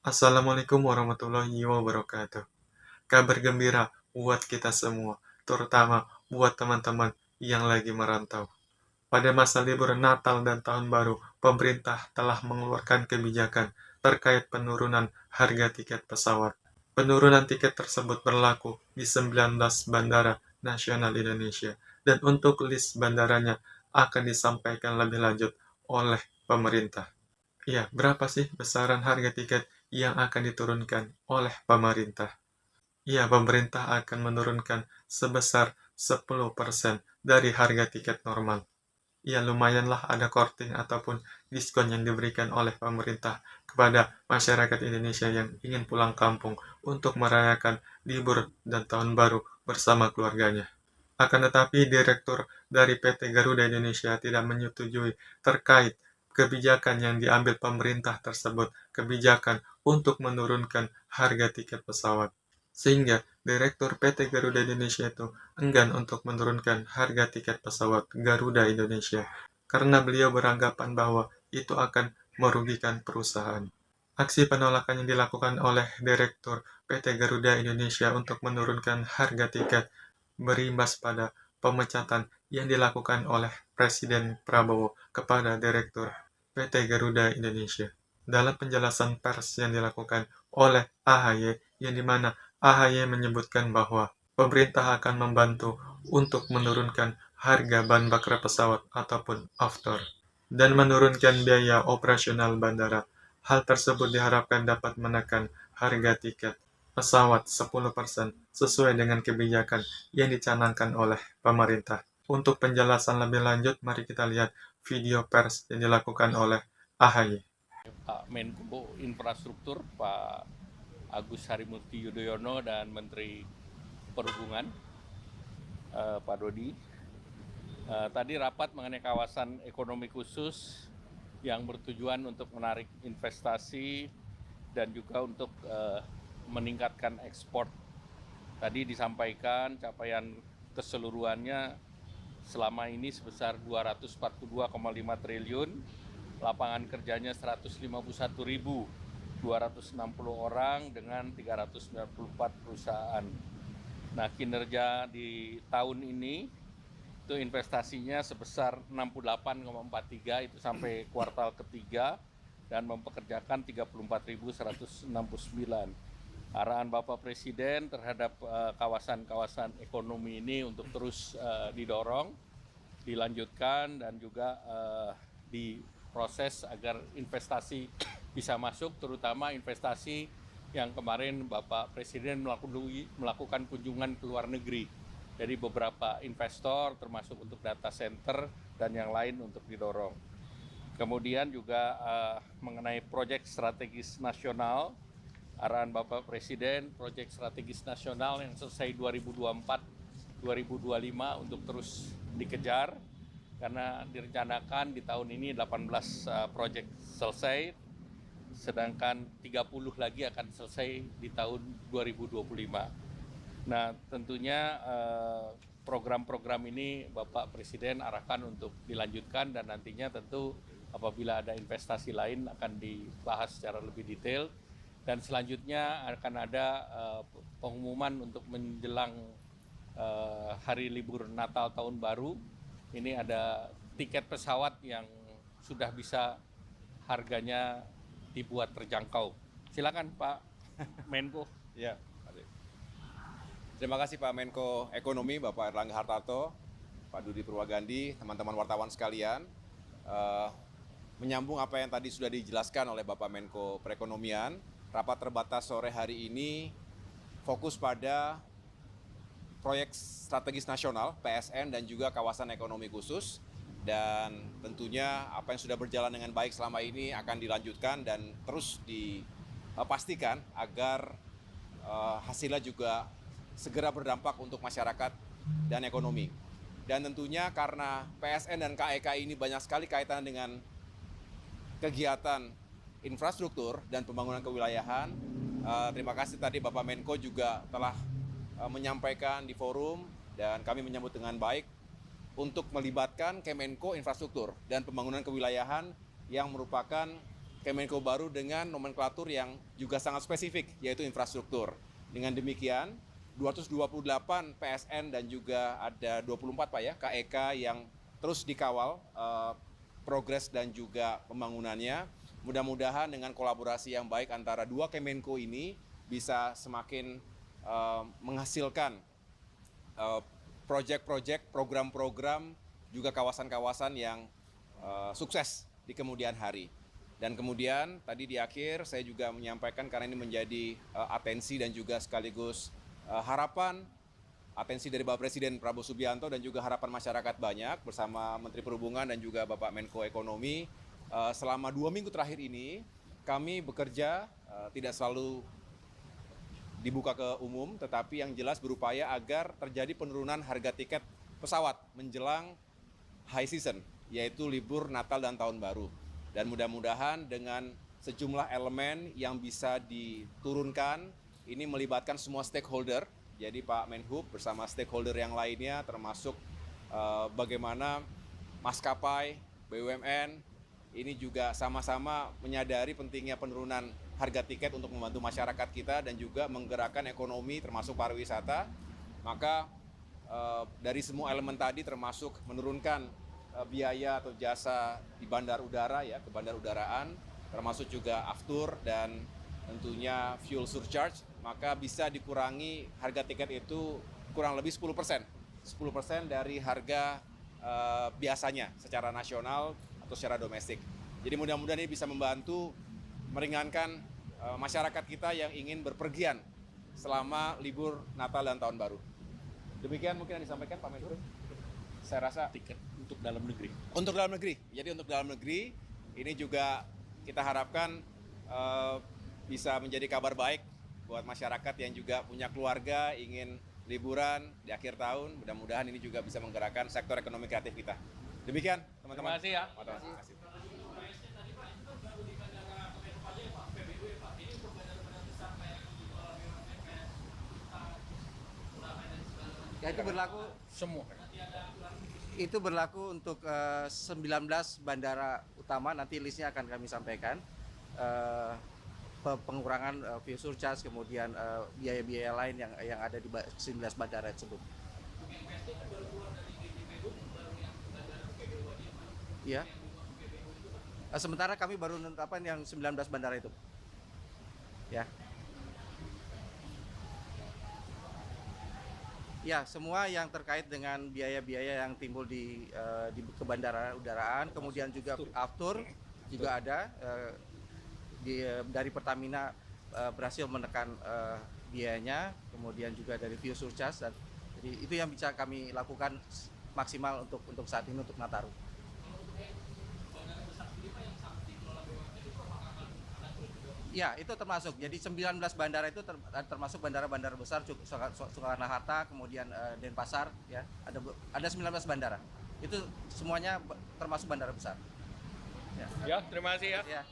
Assalamualaikum warahmatullahi wabarakatuh. Kabar gembira buat kita semua, terutama buat teman-teman yang lagi merantau. Pada masa libur Natal dan Tahun Baru, pemerintah telah mengeluarkan kebijakan terkait penurunan harga tiket pesawat. Penurunan tiket tersebut berlaku di 19 bandara nasional Indonesia, dan untuk list bandaranya akan disampaikan lebih lanjut oleh pemerintah. Ya, berapa sih besaran harga tiket yang akan diturunkan oleh pemerintah? Ya, pemerintah akan menurunkan sebesar 10% dari harga tiket normal. Ya, lumayanlah ada korting ataupun diskon yang diberikan oleh pemerintah kepada masyarakat Indonesia yang ingin pulang kampung untuk merayakan libur dan tahun baru bersama keluarganya. Akan tetapi, Direktur dari PT Garuda Indonesia tidak menyetujui terkait kebijakan yang diambil pemerintah tersebut, kebijakan untuk menurunkan harga tiket pesawat. Sehingga Direktur PT Garuda Indonesia itu enggan untuk menurunkan harga tiket pesawat Garuda Indonesia, karena beliau beranggapan bahwa itu akan merugikan perusahaan. Aksi penolakan yang dilakukan oleh Direktur PT Garuda Indonesia untuk menurunkan harga tiket berimbas pada pemecatan yang dilakukan oleh Presiden Prabowo kepada Direktur PT Garuda Indonesia. Dalam penjelasan pers yang dilakukan oleh AHY, yang dimana AHY menyebutkan bahwa pemerintah akan membantu untuk menurunkan harga bahan bakar pesawat ataupun after, dan menurunkan biaya operasional bandara. Hal tersebut diharapkan dapat menekan harga tiket pesawat 10% sesuai dengan kebijakan yang dicanangkan oleh pemerintah. Untuk penjelasan lebih lanjut, mari kita lihat video pers yang dilakukan oleh AHY. Pak Menko Infrastruktur Pak Agus Harimurti Yudhoyono dan Menteri Perhubungan Pak Dodi. Tadi rapat mengenai kawasan ekonomi khusus yang bertujuan untuk menarik investasi dan juga untuk meningkatkan ekspor. Tadi disampaikan capaian keseluruhannya selama ini sebesar 242,5 triliun, lapangan kerjanya 151.260 orang dengan 394 perusahaan. Nah, kinerja di tahun ini itu investasinya sebesar 68,43 itu sampai kuartal ketiga dan mempekerjakan 34.169. Arahan Bapak Presiden terhadap kawasan-kawasan ekonomi ini untuk terus didorong, dilanjutkan dan juga diproses agar investasi bisa masuk, terutama investasi yang kemarin Bapak Presiden melakukan kunjungan ke luar negeri. Jadi beberapa investor termasuk untuk data center dan yang lain untuk didorong. Kemudian juga mengenai proyek strategis nasional, arahan Bapak Presiden proyek strategis nasional yang selesai 2024-2025 untuk terus dikejar, karena direncanakan di tahun ini 18 proyek selesai, sedangkan 30 lagi akan selesai di tahun 2025. Nah, tentunya program-program ini Bapak Presiden arahkan untuk dilanjutkan dan nantinya tentu apabila ada investasi lain akan dibahas secara lebih detail. Dan selanjutnya akan ada pengumuman untuk menjelang hari libur Natal Tahun Baru. Ini ada tiket pesawat yang sudah bisa harganya dibuat terjangkau. Silakan Pak Menko. Ya, terima kasih Pak Menko Ekonomi, Bapak Erlangga Hartarto, Pak Dudi Purwagandi, teman-teman wartawan sekalian. Menyambung apa yang tadi sudah dijelaskan oleh Bapak Menko Perekonomian, rapat terbatas sore hari ini fokus pada proyek strategis nasional PSN dan juga kawasan ekonomi khusus, dan tentunya apa yang sudah berjalan dengan baik selama ini akan dilanjutkan dan terus dipastikan agar hasilnya juga segera berdampak untuk masyarakat dan ekonomi. Dan tentunya karena PSN dan KEK ini banyak sekali kaitan dengan kegiatan infrastruktur dan pembangunan kewilayahan, terima kasih tadi Bapak Menko juga telah menyampaikan di forum dan kami menyambut dengan baik untuk melibatkan Kemenko Infrastruktur dan Pembangunan Kewilayahan yang merupakan Kemenko baru dengan nomenklatur yang juga sangat spesifik, yaitu infrastruktur. Dengan demikian, 228 PSN dan juga ada 24 Pak ya, KEK yang terus dikawal progres dan juga pembangunannya. Mudah-mudahan dengan kolaborasi yang baik antara dua Kemenko ini bisa semakin menghasilkan proyek-proyek, program-program, juga kawasan-kawasan yang sukses di kemudian hari. Dan kemudian tadi di akhir saya juga menyampaikan, karena ini menjadi atensi dan juga sekaligus harapan, atensi dari Bapak Presiden Prabowo Subianto dan juga harapan masyarakat banyak bersama Menteri Perhubungan dan juga Bapak Menko Ekonomi. Selama 2 minggu terakhir ini kami bekerja tidak selalu dibuka ke umum, tetapi yang jelas berupaya agar terjadi penurunan harga tiket pesawat menjelang high season, yaitu libur Natal dan Tahun Baru. Dan mudah-mudahan dengan sejumlah elemen yang bisa diturunkan, ini melibatkan semua stakeholder, jadi Pak Menhub bersama stakeholder yang lainnya, termasuk bagaimana maskapai, BUMN, ini juga sama-sama menyadari pentingnya penurunan harga tiket untuk membantu masyarakat kita dan juga menggerakkan ekonomi termasuk pariwisata. Maka dari semua elemen tadi termasuk menurunkan biaya atau jasa di bandar udara ya, ke bandar udaraan, termasuk juga aftur dan tentunya fuel surcharge, maka bisa dikurangi harga tiket itu kurang lebih 10%. 10% dari harga biasanya secara nasional atau secara domestik. Jadi mudah-mudahan ini bisa membantu meringankan masyarakat kita yang ingin berpergian selama libur Natal dan Tahun Baru. Demikian mungkin yang disampaikan Pak Menhub. Saya rasa Tiket untuk dalam negeri. untuk dalam negeri. Jadi untuk dalam negeri ini juga kita harapkan bisa menjadi kabar baik buat masyarakat yang juga punya keluarga, ingin liburan di akhir tahun. Mudah-mudahan ini juga bisa menggerakkan sektor ekonomi kreatif kita. Demikian teman-teman. Terima kasih ya. Terima kasih. Ya, itu berlaku Semua. itu berlaku untuk 19 bandara utama. Nanti listnya akan kami sampaikan. Pengurangan fuel surcharge, kemudian biaya-biaya lain yang ada di 19 bandara tersebut. Iya. Sementara kami baru menetapkan yang 19 bandara itu. Ya. Ya, semua yang terkait dengan biaya-biaya yang timbul di bandara udaraan, kemudian juga aftur juga ada. Dari Pertamina berhasil menekan biayanya, kemudian juga dari fuel surcharge. Jadi itu yang bisa kami lakukan maksimal untuk saat ini untuk Nataru. Ya, itu termasuk. Jadi 19 bandara itu termasuk bandara-bandara besar, Soekarno-Hatta, kemudian Denpasar, ya. Ada 19 bandara. Itu semuanya termasuk bandara besar. Ya, terima kasih ya. Ya.